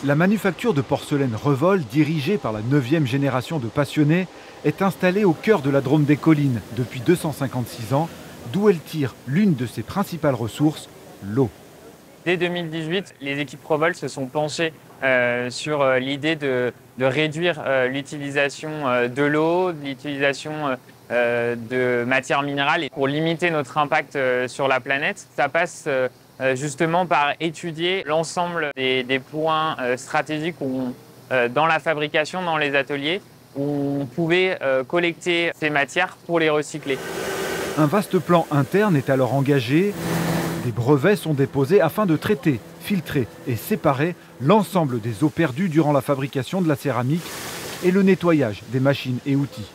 La manufacture de porcelaine Revol, dirigée par la 9e génération de passionnés, est installée au cœur de la Drôme des Collines depuis 256 ans, d'où elle tire l'une de ses principales ressources, l'eau. Dès 2018, les équipes Revol se sont penchées sur l'idée de réduire l'utilisation de l'eau, l'utilisation de matières minérales et pour limiter notre impact sur la planète. Ça passe justement par étudier l'ensemble des points stratégiques dans la fabrication, dans les ateliers, où on pouvait collecter ces matières pour les recycler. Un vaste plan interne est alors engagé. Des brevets sont déposés afin de traiter, filtrer et séparer l'ensemble des eaux perdues durant la fabrication de la céramique et le nettoyage des machines et outils.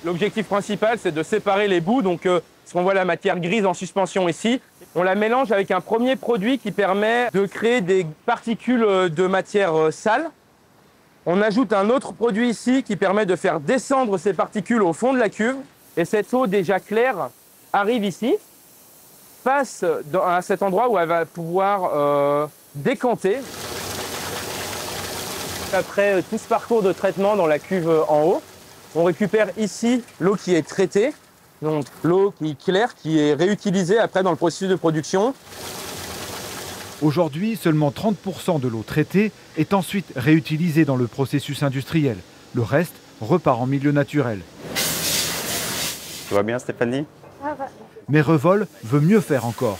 L'objectif principal, c'est de séparer les bouts. Donc, si on voit la matière grise en suspension ici, on la mélange avec un premier produit qui permet de créer des particules de matière sale. On ajoute un autre produit ici qui permet de faire descendre ces particules au fond de la cuve. Et cette eau déjà claire arrive ici, passe à cet endroit où elle va pouvoir décanter. Après tout ce parcours de traitement dans la cuve en haut, on récupère ici l'eau qui est traitée, donc l'eau qui est claire, qui est réutilisée après dans le processus de production. Aujourd'hui, seulement 30% de l'eau traitée est ensuite réutilisée dans le processus industriel. Le reste repart en milieu naturel. Tu vas bien, Stéphanie? Mais Revol veut mieux faire encore.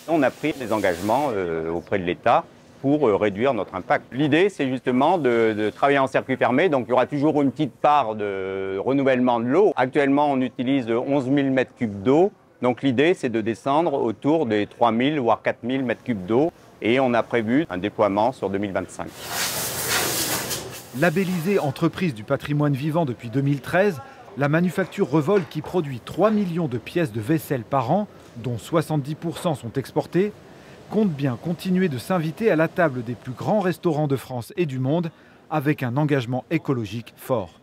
On a pris des engagements auprès de l'État pour réduire notre impact. L'idée, c'est justement de travailler en circuit fermé, donc il y aura toujours une petite part de renouvellement de l'eau. Actuellement, on utilise 11 000 m3 d'eau, donc l'idée, c'est de descendre autour des 3 000 voire 4 000 m3 d'eau, et on a prévu un déploiement sur 2025. Labellisée entreprise du patrimoine vivant depuis 2013, la manufacture Revol, qui produit 3 millions de pièces de vaisselle par an, dont 70% sont exportées, compte bien continuer de s'inviter à la table des plus grands restaurants de France et du monde avec un engagement écologique fort.